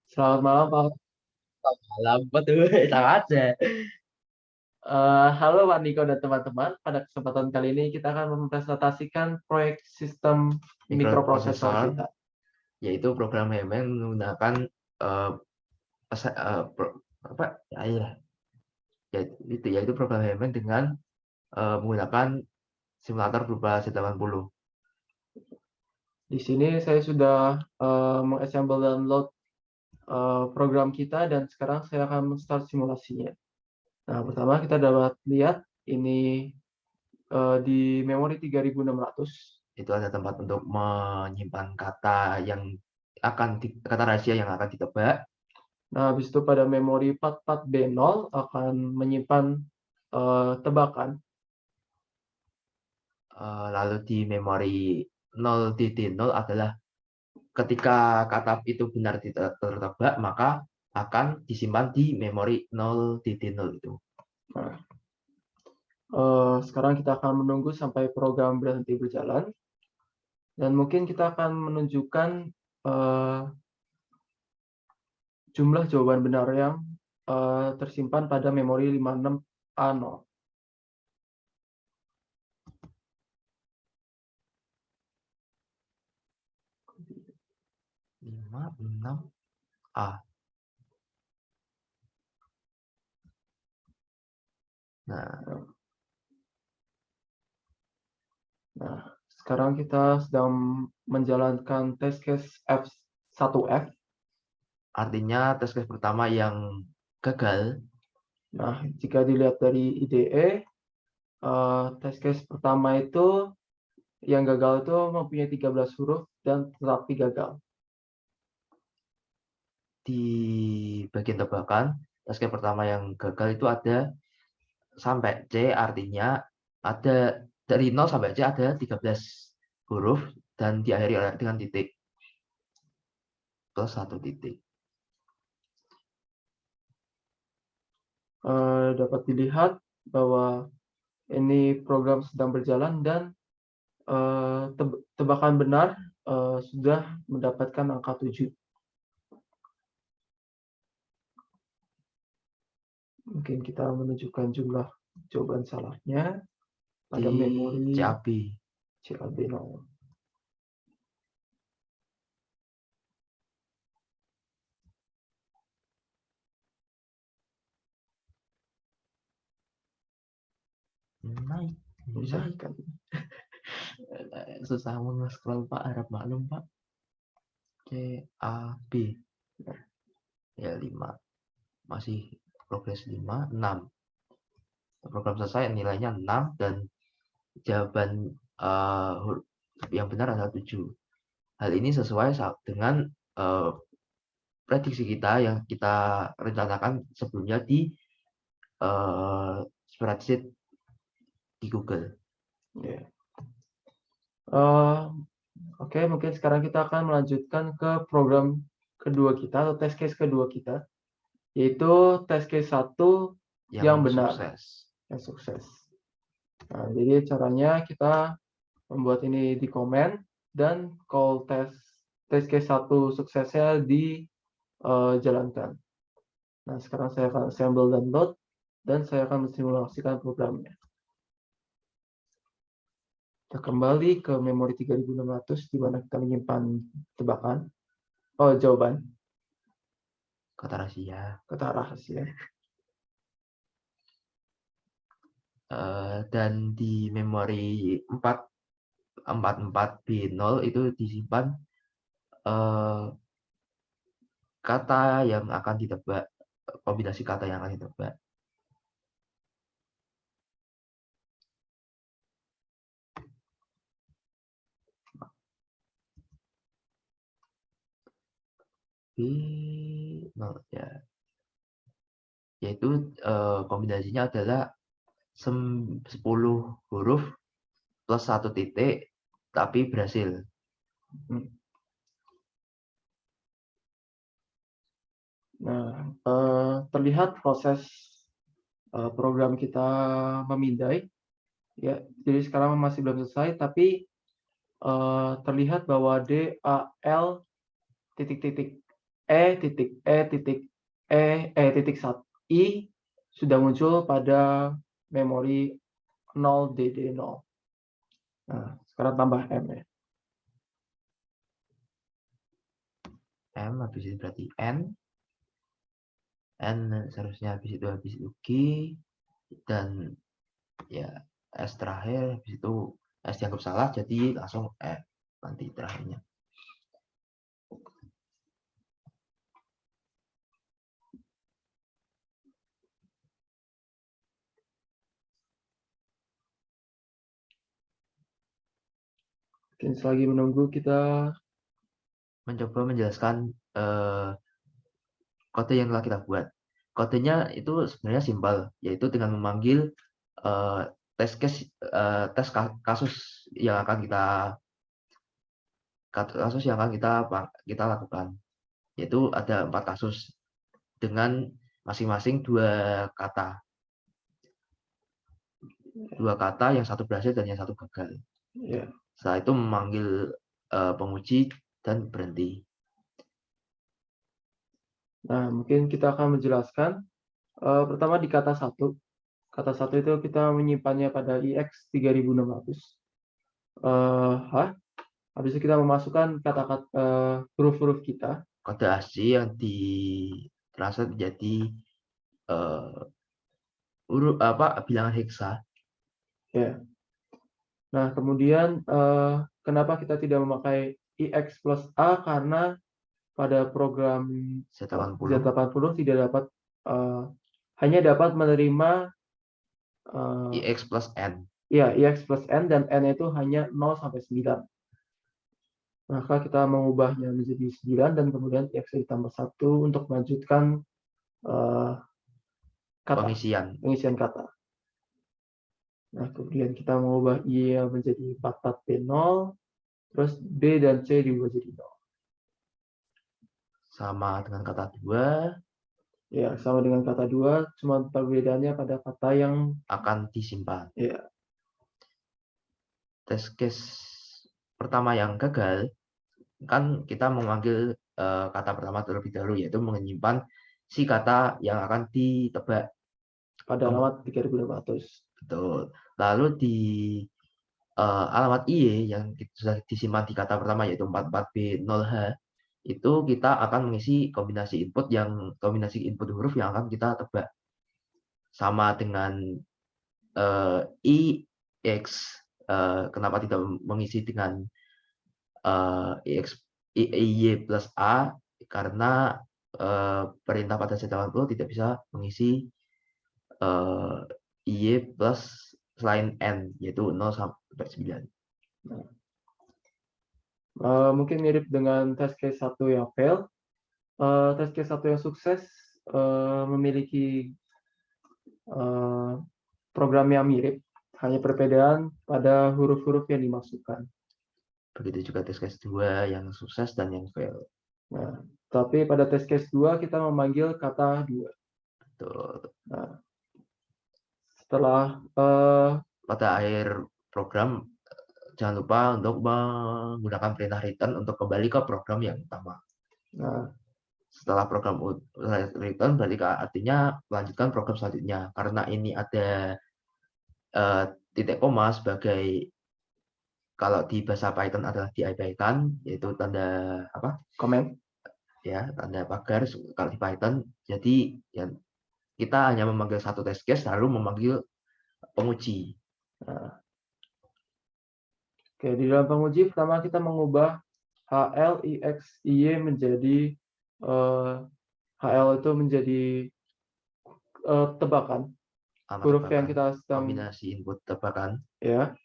Selamat malam, Pak. Selamat malam, betul, sama aja. Halo Pak Niko dan teman-teman. Pada kesempatan kali ini kita akan mempresentasikan proyek sistem mikroprosesor Mikroprosesor, kita. yaitu program yang menggunakan eh, apa ya, yaitu program HMN dengan menggunakan simulator berupa Z80. Di sini saya sudah mengassemble dan load program kita dan sekarang saya akan men-start simulasinya. Nah, pertama kita dapat lihat ini di memori 3600. Itu ada tempat untuk menyimpan kata rahasia yang akan ditebak. Nah, habis itu pada memori 44B0 akan menyimpan tebakan. Lalu di memori 0.0 adalah ketika kata itu benar tertebak, maka akan disimpan di memori 0.0 itu. Nah, sekarang kita akan menunggu sampai program berhenti berjalan. Dan mungkin kita akan menunjukkan jumlah jawaban benar yang tersimpan pada memori 56A0. Lima, enam, A. Nah, sekarang kita sedang menjalankan test case F1F. Artinya test case pertama yang gagal. Nah, jika dilihat dari IDE, test case pertama itu yang gagal itu mempunyai 13 huruf dan tetapi gagal. Di bagian tebakan, test case pertama yang gagal itu ada sampai C, artinya ada dari 0 sampai C ada 13 huruf dan diakhiri dengan titik plus 1 titik. Dapat dilihat bahwa ini program sedang berjalan dan tebakan benar sudah mendapatkan angka 7. Mungkin kita menunjukkan jumlah jawaban salahnya pada di memori CAB. CAB0. Naik. Susah nge-scroll Pak, harap maklum Pak. CAB. Ya 5. Masih progres 5, 6. Program selesai nilainya 6 dan jawaban yang benar adalah 7. Hal ini sesuai dengan prediksi kita yang kita rencanakan sebelumnya di spreadsheet di Google. Yeah. Oke, mungkin sekarang kita akan melanjutkan ke program kedua kita atau test case kedua kita, yaitu test case 1 yang benar, yang sukses. Nah, jadi caranya kita membuat ini di comment dan call test case 1 suksesnya dijalankan. Nah, sekarang saya akan assemble dan load dan saya akan mensimulasikan programnya. Kita kembali ke memori 3600 di mana kita menyimpan tebakan. Jawaban. Kata rahasia. Dan di memori 44B0 itu disimpan kata yang akan ditebak, kombinasi kata yang akan ditebak. Ya. Yaitu kombinasinya adalah 10 huruf plus 1 titik tapi berhasil. Nah, terlihat proses program kita memindai. Ya, jadi sekarang masih belum selesai, tapi terlihat bahwa DAL titik-titik I sudah muncul pada memori 0DD0. Nah, sekarang tambah M ya. M habis itu berarti N seharusnya habis itu G, dan ya S terakhir, habis itu S dianggap salah jadi langsung F nanti terakhirnya. Mungkin selagi menunggu kita mencoba menjelaskan kode yang telah kita buat. Kodenya itu sebenarnya simpel, yaitu dengan memanggil tes kasus yang akan kita lakukan, yaitu ada 4 kasus dengan masing-masing 2 kata, yang satu berhasil dan yang satu gagal. ya. Setelah itu memanggil penguji dan berhenti. Nah, mungkin kita akan menjelaskan pertama di kata 1. Kata 1 itu kita menyimpannya pada IX 3600. Habis itu kita memasukkan kata-kata huruf-huruf kita. Kode ASCII yang ditranslate menjadi bilangan heksa. Ya. Nah, kemudian kenapa kita tidak memakai IX plus A? Karena pada program Z80 tidak dapat hanya dapat menerima IX plus N. Ya, IX plus N, dan N itu hanya 0 sampai 9. Maka kita mengubahnya menjadi 9 dan kemudian IX ditambah 1 untuk melanjutkan pengisian kata. Nah, kemudian kita mengubah I menjadi 44B0, terus B dan C diubah jadi 0. Sama dengan kata 2. Ya, sama dengan kata 2, cuma perbedaannya pada kata yang akan disimpan. Ya. Test case pertama yang gagal, kan kita memanggil kata pertama terlebih dahulu, yaitu menyimpan si kata yang akan ditebak pada alamat 3600. Betul. Lalu di alamat IE yang sudah disimpan di kata pertama, yaitu 44B0H, itu kita akan mengisi kombinasi input huruf yang akan kita tebak. Sama dengan IX, kenapa tidak mengisi dengan IY plus A, karena perintah pada Z80 tidak bisa mengisi IY plus selain N, yaitu 0 sampai 9. Mungkin mirip dengan test case 1 yang fail. Test case 1 yang sukses memiliki program yang mirip, hanya perbedaan pada huruf-huruf yang dimasukkan. Begitu juga test case 2 yang sukses dan yang fail. Nah, tapi pada test case 2 kita memanggil kata 2. Betul. Nah, setelah pada akhir program, jangan lupa untuk menggunakan perintah return untuk kembali ke program yang utama. Nah, setelah program return berarti artinya melanjutkan program selanjutnya. Karena ini ada titik koma sebagai, kalau di bahasa Python adalah diabaikan, yaitu tanda komen. Ya, tanda pagar kalau di Python. Jadi ya, kita hanya memanggil satu test case lalu memanggil penguji. Nah, oke, di dalam penguji pertama kita mengubah HL, IX, IY menjadi HL itu menjadi tebakan huruf yang kita sedang kombinasi input tebakan. Ya,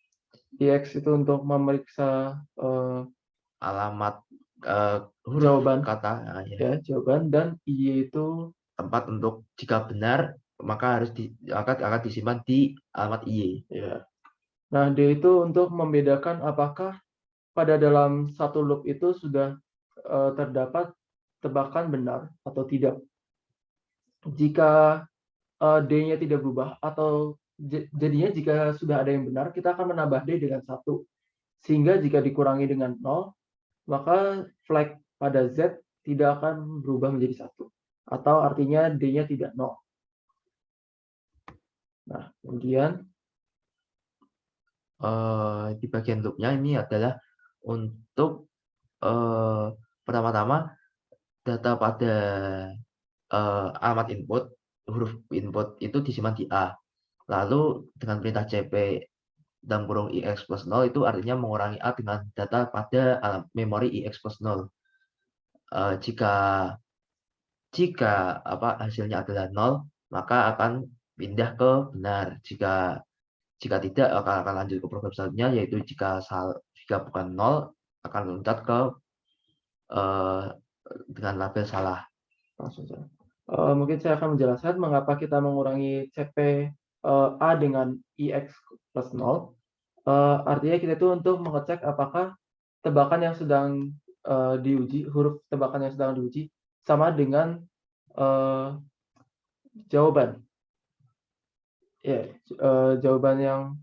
IX itu untuk memeriksa alamat huruf jawaban kata, ya, jawaban, dan IY itu tempat untuk jika benar maka akan disimpan di alamat IY. Ya. Nah, D itu untuk membedakan apakah pada dalam satu loop itu sudah terdapat tebakan benar atau tidak. Jika D-nya tidak berubah atau jadinya jika sudah ada yang benar, kita akan menambah D dengan 1. Sehingga jika dikurangi dengan 0, maka flag pada Z tidak akan berubah menjadi 1. Atau artinya D-nya tidak 0. Nah, kemudian di bagian loop-nya ini adalah untuk pertama-tama data pada alamat input, huruf input itu disimpan di A. Lalu dengan perintah cp dalam kurung ix plus 0 itu artinya mengurangi A dengan data pada memori ix plus 0. Jika hasilnya adalah 0, maka akan pindah ke benar. Jika tidak, akan lanjut ke program selanjutnya, yaitu jika bukan 0, akan loncat ke dengan label salah. Langsung saja. Mungkin saya akan menjelaskan mengapa kita mengurangi CP A dengan IX plus 0. Artinya kita itu untuk mengecek apakah tebakan yang sedang diuji, huruf tebakan yang sedang diuji sama dengan jawaban. Ya, jawaban yang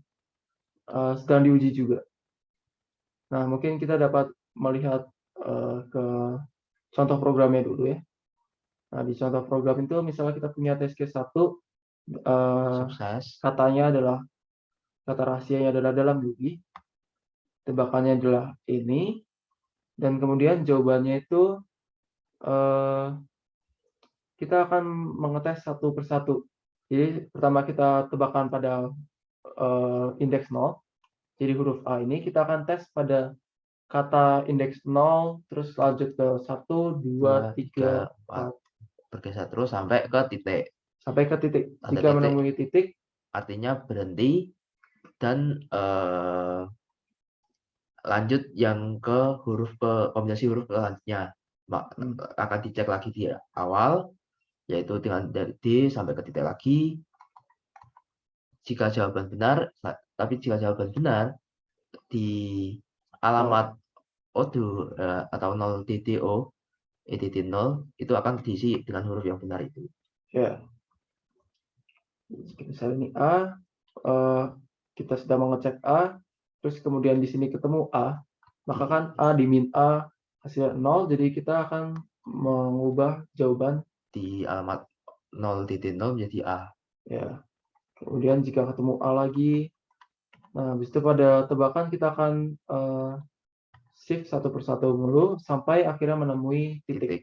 sedang diuji juga. Nah, mungkin kita dapat melihat ke contoh programnya dulu ya. Nah, di contoh program itu misalnya kita punya test case 1, Sukses. katanya adalah, kata rahasianya adalah dalam Yugi, tebakannya adalah ini, dan kemudian jawabannya itu kita akan mengetes satu persatu. Jadi pertama kita tebakan pada indeks 0, jadi huruf A ini kita akan tes pada kata indeks 0, terus lanjut ke 1, 2, 3, 4. Bergeser terus sampai ke titik. Sampai ke titik. Jika menemui titik, artinya berhenti dan lanjut yang ke kombinasi huruf selanjutnya. Akan dicek lagi di awal, yaitu dengan dari D sampai ke titik lagi. Jika jawaban benar, di alamat O2 atau 0 DDO, EDD 0 itu akan diisi dengan huruf yang benar itu. Ya. Jika misalnya ini A, kita sudah mengecek A, terus kemudian di sini ketemu A, maka kan A di min A hasilnya 0, jadi kita akan mengubah jawaban di alamat 0.0 menjadi A. Ya. Kemudian jika ketemu A lagi, nah habis itu pada tebakan kita akan shift satu persatu dulu sampai akhirnya menemui titik.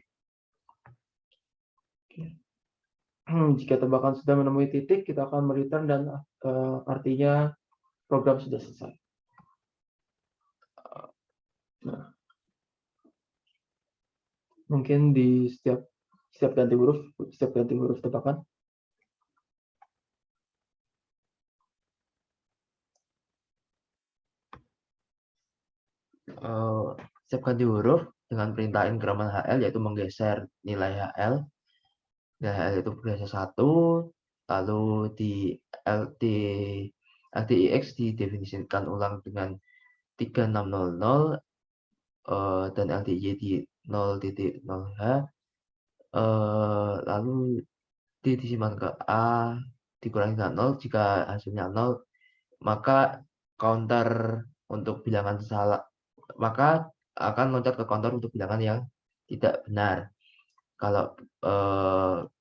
Jika tebakan sudah menemui titik, kita akan mereturn dan artinya program sudah selesai. Nah, mungkin di setiap ganti huruf tebakan. Setiap ganti huruf dengan perintah increment HL, yaitu menggeser nilai HL. Nilai HL itu bergeser 1, lalu di LDIX didefinisikan ulang dengan 3600 dan LDY di 0.0H, lalu D disimpan ke A dikurangi dengan 0. Jika hasilnya 0, maka counter untuk bilangan salah, maka akan loncat ke counter untuk bilangan yang tidak benar. Kalau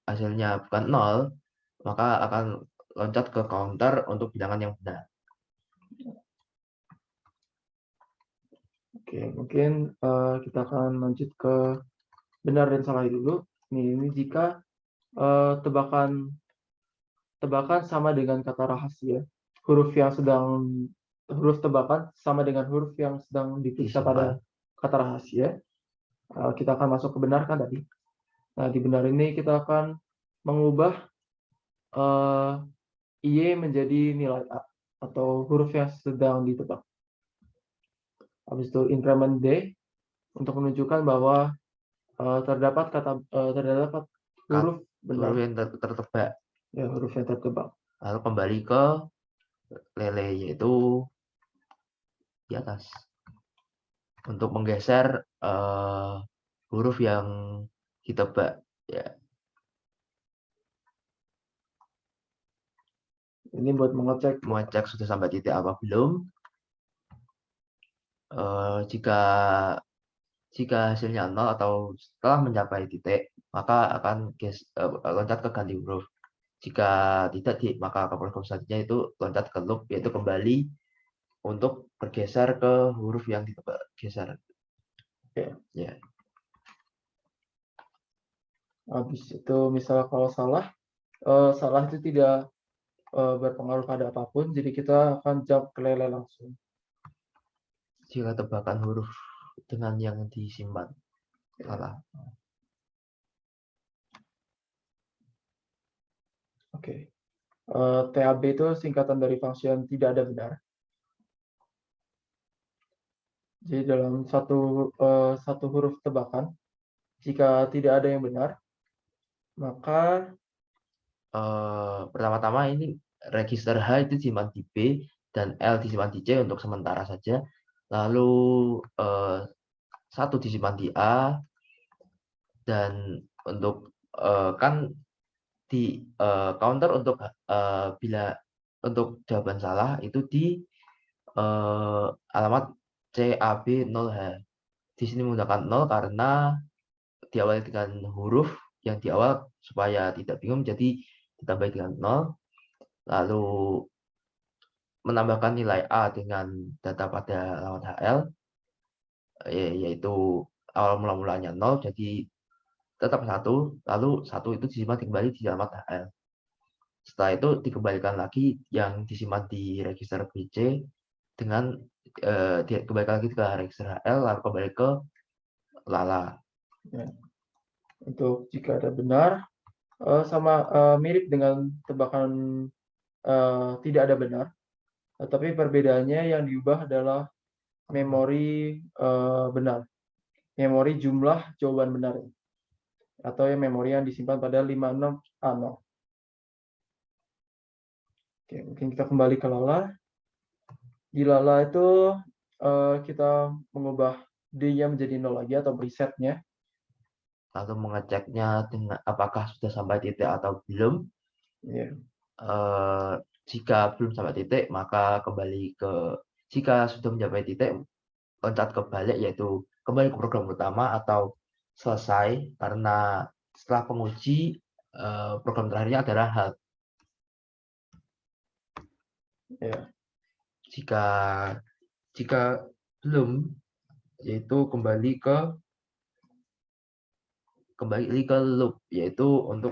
hasilnya bukan 0, maka akan loncat ke counter untuk bilangan yang benar. Oke, mungkin kita akan lanjut ke benar dan salah dulu. Ini jika tebakan sama dengan kata rahasia, huruf tebakan sama dengan huruf yang sedang diperiksa pada kata rahasia, kita akan masuk ke benar kan tadi. Nah, di benar ini kita akan mengubah Y menjadi nilai A atau huruf yang sedang ditebak. Habis itu increment D untuk menunjukkan bahwa terdapat huruf benar. Huruf yang tertebak. Ya, huruf yang tertebak. Lalu kembali ke lele, yaitu di atas. Untuk menggeser huruf yang ditebak. Ya. Ini buat mengecek sudah sampai titik apa belum. Jika Jika hasilnya 0 atau setelah mencapai titik, maka akan loncat ke ganti huruf. Jika tidak, maka ke program selanjutnya itu loncat ke loop, yaitu kembali untuk bergeser ke huruf yang ditebak geser. Ya. Habis itu misal kalau salah itu tidak berpengaruh pada apapun, jadi kita akan jump ke lele langsung. Jika tebakan huruf dengan yang disimpan salah. Oke. TAB itu singkatan dari function tidak ada benar. Jadi dalam satu huruf tebakan, jika tidak ada yang benar, maka pertama-tama ini register H itu disimpan di B dan L disimpan di C untuk sementara saja. Lalu 1 disimpan di A, dan untuk kan di counter untuk bila untuk jawaban salah itu di alamat CAB 0H. Di sini menggunakan 0 karena diawali dengan huruf yang di awal supaya tidak bingung, jadi ditambah dengan 0, lalu menambahkan nilai A dengan data pada alamat HL, yaitu awal mula-mulanya 0, jadi tetap 1, lalu 1 itu disimpan kembali di alamat HL. Setelah itu dikembalikan lagi yang disimpan di register BC dengan dikembalikan lagi ke register HL, lalu kembali ke Lala. Ya. Untuk jika ada benar, sama mirip dengan tebakan tidak ada benar, tapi perbedaannya yang diubah adalah memori benar, memori jumlah jawaban benar, atau yang memori yang disimpan pada 56A0. Oke, mungkin kita kembali ke Lala. Di Lala itu kita mengubah D-nya menjadi 0 lagi atau resetnya. Lalu mengeceknya dengan apakah sudah sampai titik atau belum. Yeah. Jika belum sampai titik, maka jika sudah mencapai titik, loncat ke balik, yaitu kembali ke program utama atau selesai, karena setelah penguji program terakhirnya adalah halt. Yeah. Jika belum, yaitu kembali ke loop, yaitu untuk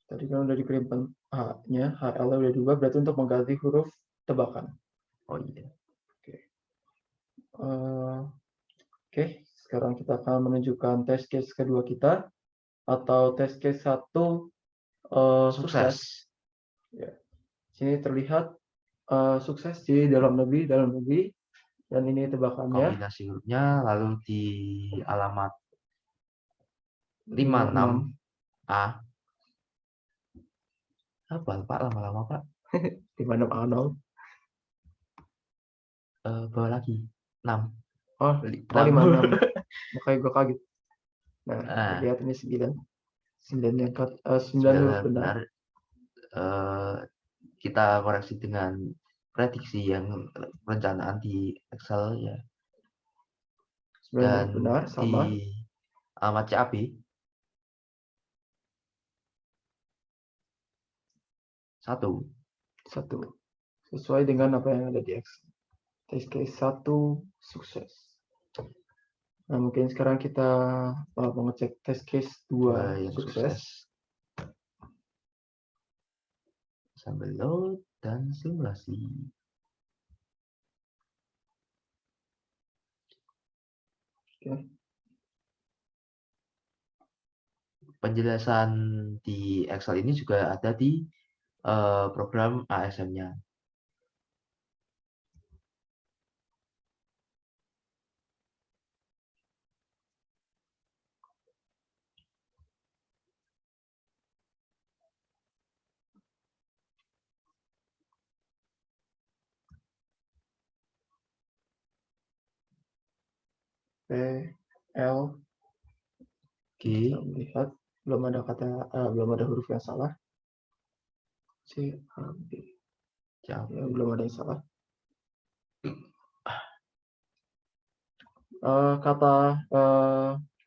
tadi kan udah dikirimkan H-nya, HL udah diubah, berarti untuk mengganti huruf tebakan. Oh iya. Oke, sekarang kita akan menunjukkan test case kedua kita, atau test case 1 sukses. Ya. Sini terlihat sukses di dalam negeri, dan ini tebakannya. Kombinasi hurufnya, lalu di alamat 56A. Apa Pak lama-lama Pak? 56A0. Bawa lagi 6. Oh, 56. Makanya gue kaget. Nah, lihat ini 9. 9 benar. Kita koreksi dengan prediksi yang perencanaan di Excel ya. Dan benar, sama. di alamat CAB 1. Sesuai dengan apa yang ada di Excel. Test case 1 sukses. Nah, mungkin sekarang kita mengecek test case 2 yang sukses. Sambil load dan simulasi. Oke. Penjelasan di Excel ini juga ada di program ASM-nya. L. Kita melihat belum ada huruf yang salah. CAB. Ya, belum ada yang salah.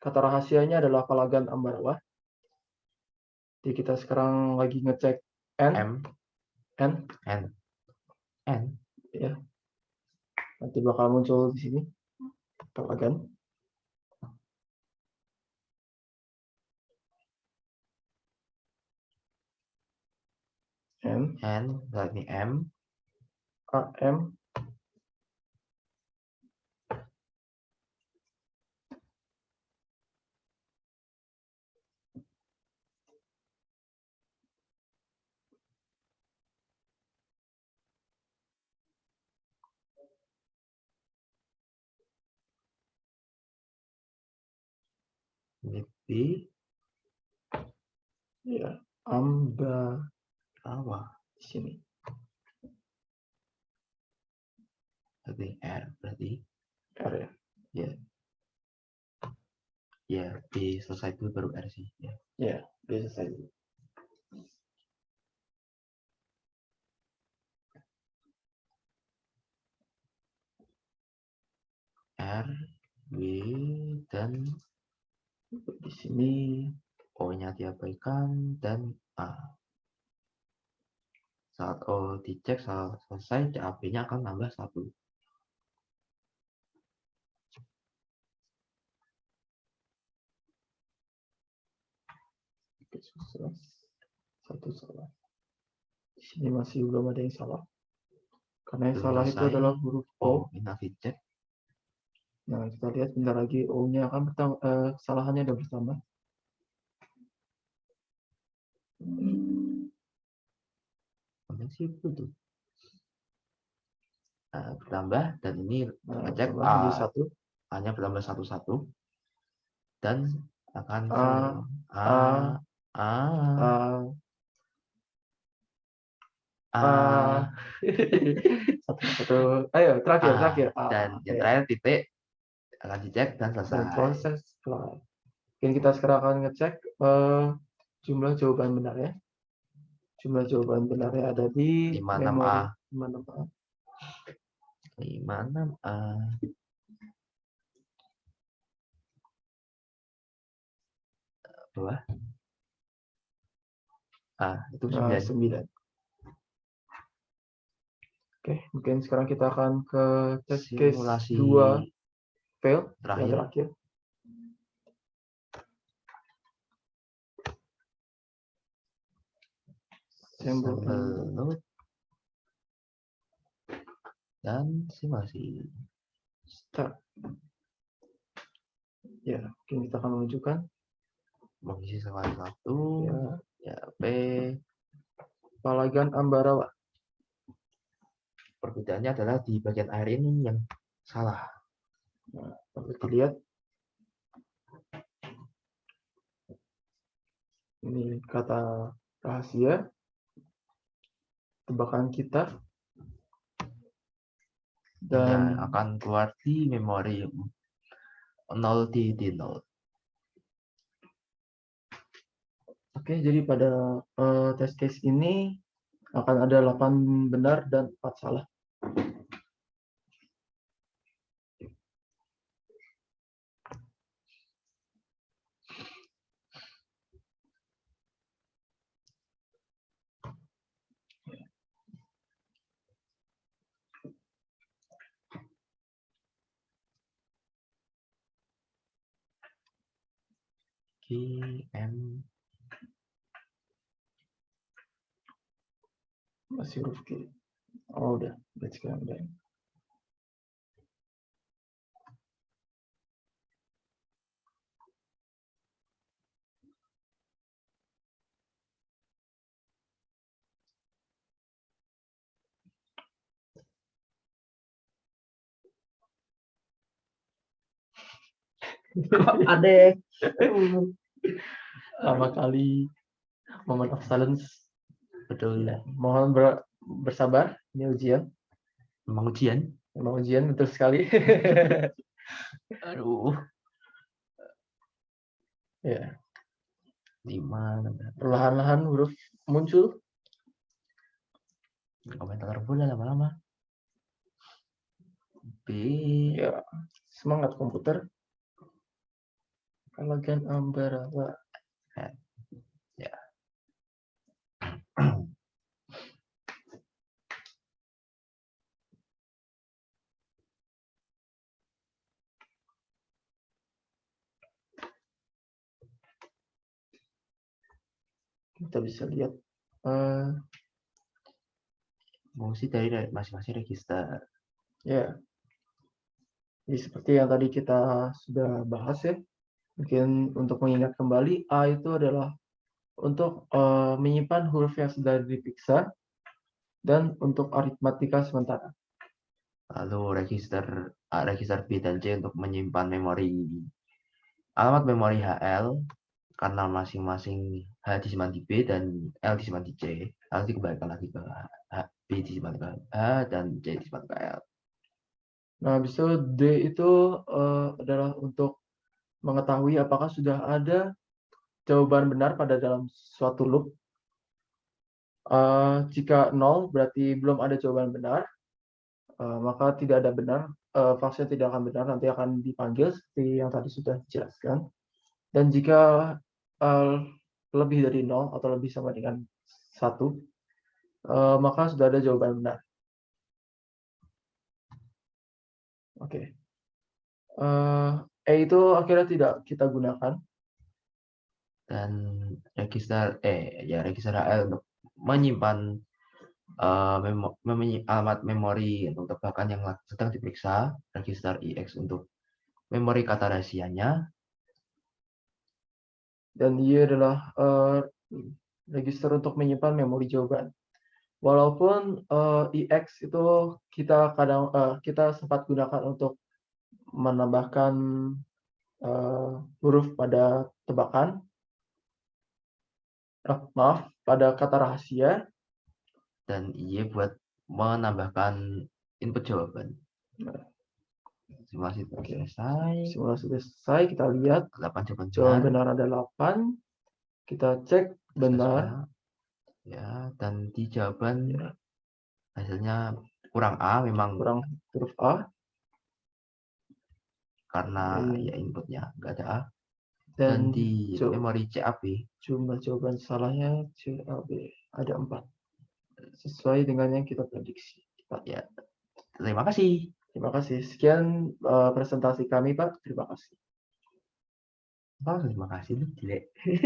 Kata rahasianya adalah Palagan Ambarawa. Jadi kita sekarang lagi ngecek N. Ya. Nanti bakal muncul di sini Palagan. berarti M. AM. Di Ya, Ambarawa di sini. berarti R berarti R ya. ya. Ya, B selesai dulu baru R sih. Ya. Ya, biasa saja. R, W, dan Di sini O-nya diabaikan dan A. Saat O dicek selesai, CAB-nya akan nambah 1. satu salah. Di sini masih belum ada yang salah. Karena yang Belum salah itu selesai. adalah huruf O. Ini dicek. Nah, kita lihat bentar lagi O-nya akan kesalahannya udah bertambah. Nah, bertambah dan ini ngecek A-nya bertambah 1 dan akan satu. Ayo terakhir. Dan yang terakhir titik akan dicek dan selesai. Dan proses setelah. Mungkin kita sekarang akan ngecek jumlah jawaban benar ya. Jumlah jawaban benarnya ada di 56A. 56A. 56A. Bawah. Itu 9. Oke, mungkin sekarang kita akan ke test case Simulasi 2 fail terakhir. yang terakhir. Sample load dan simulasi start. Ya, mungkin kita akan menunjukkan mengisi salah 1 ya P Palagan Ambarawa. Perbedaannya adalah di bagian air ini yang salah. Nah, kalau dilihat ini kata rahasia tebakan kita dan akan keluar di memori 0 di 0. Oke, jadi pada test case ini akan ada 8 benar dan 4 salah. M masih huruf Q. Oh, udah sekarang udah. Kok ada lama kali moment of silence. Betul. Ya, mohon bersabar, ini ujian. Memang ujian, betul sekali. Aduh. Ya. 5. Perlahan-lahan huruf muncul. Komentar pula lama-lama. B. Ya, semangat komputer. Elegan umbrella. Ya. Kita bisa lihat fungsi dari masing-masing register. ya. Jadi seperti yang tadi kita sudah bahas ya. Mungkin untuk mengingat kembali, A itu adalah untuk menyimpan huruf yang sudah diperiksa dan untuk aritmatika sementara. Lalu register A, register B dan C untuk menyimpan memori alamat memori HL karena masing-masing H disimpan di B dan L disimpan di C. Lalu dikembalikan lagi ke B disimpan ke H dan C disimpan ke L. Nah, habis itu D itu adalah untuk mengetahui apakah sudah ada jawaban benar pada dalam suatu loop. Jika 0 berarti belum ada jawaban benar, maka tidak ada benar, function tidak akan benar, nanti akan dipanggil seperti yang tadi sudah dijelaskan. Dan jika lebih dari 0 atau lebih sama dengan 1, maka sudah ada jawaban benar. Oke. E itu akhirnya tidak kita gunakan. Dan register register HL untuk menyimpan alamat memori untuk tebakan yang sedang diperiksa, register IX untuk memori kata rahasianya, Dan Y adalah register untuk menyimpan memori jawaban. Walaupun IX itu kita sempat gunakan untuk menambahkan huruf pada tebakan, pada kata rahasia, dan Y buat menambahkan input jawaban. Simulasi selesai. Simulasi selesai, kita lihat 8 jawaban benar ada 8. Kita cek benar. Ya, dan di jawaban hasilnya kurang A, memang kurang huruf A. Karena ya inputnya nggak ada A. Dan di memori CAB jumlah jawaban salahnya CAB ada 4. Sesuai dengan yang kita prediksi. Ya, terima kasih. Terima kasih. Sekian presentasi kami, Pak. Terima kasih. Terima kasih, Dilek.